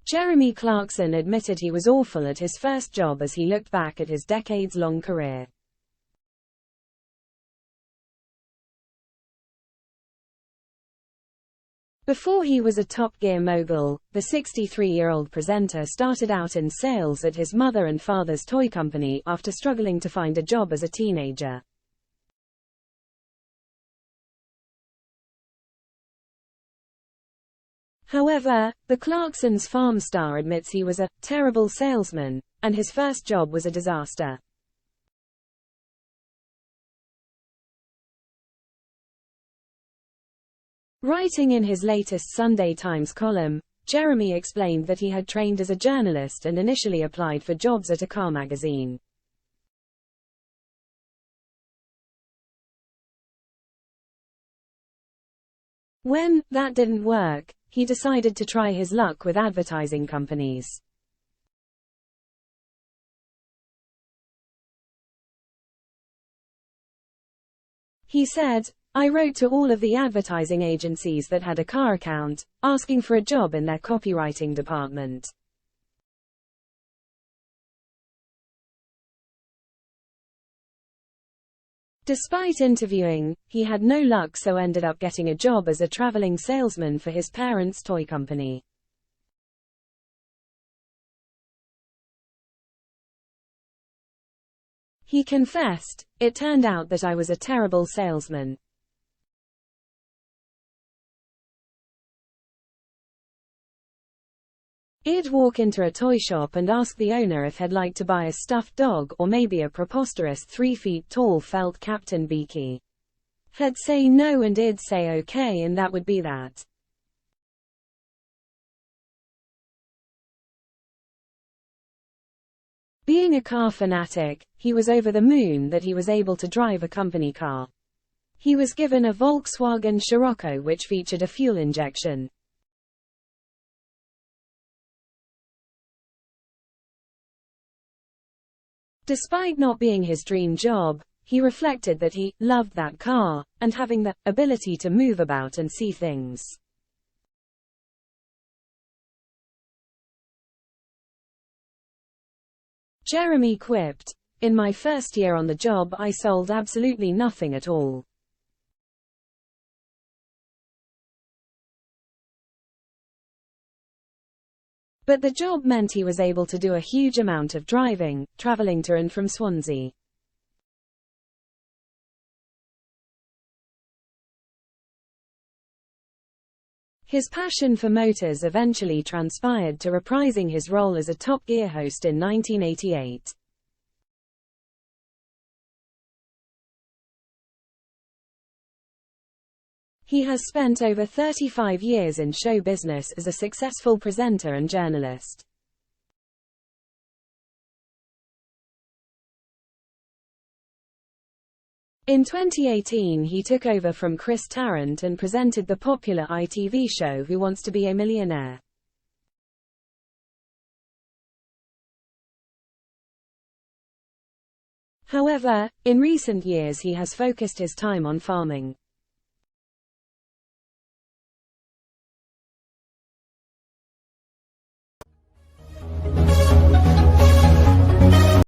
Jeremy Clarkson admitted he was awful at his first job as he looked back at his decades-long career. Before he was a Top Gear mogul, the 63-year-old presenter started out in sales at his mother and father's toy company after struggling to find a job as a teenager. However, the Clarkson's farm star admits he was a terrible salesman, and his first job was a disaster. Writing in his latest Sunday Times column, Jeremy explained that he had trained as a journalist and initially applied for jobs at a car magazine. When that didn't work, he decided to try his luck with advertising companies. He said, "I wrote to all of the advertising agencies that had a car account, asking for a job in their copywriting department. Despite interviewing, he had no luck, so ended up getting a job as a traveling salesman for his parents' toy company." He confessed, "It turned out that I was a terrible salesman. I'd walk into a toy shop and ask the owner if he'd like to buy a stuffed dog or maybe a preposterous 3 feet tall felt Captain Beaky. He'd say no and I'd say okay, and that would be that." Being a car fanatic, he was over the moon that he was able to drive a company car. He was given a Volkswagen Scirocco which featured a fuel injection. Despite not being his dream job, he reflected that he loved that car, and having the ability to move about and see things. Jeremy quipped, "In my first year on the job I sold absolutely nothing at all. But the job meant he was able to do a huge amount of driving, traveling to and from Swansea." His passion for motors eventually transpired to reprising his role as a Top Gear host in 1988. He has spent over 35 years in show business as a successful presenter and journalist. In 2018 he took over from Chris Tarrant and presented the popular ITV show Who Wants to Be a Millionaire? However, in recent years he has focused his time on farming.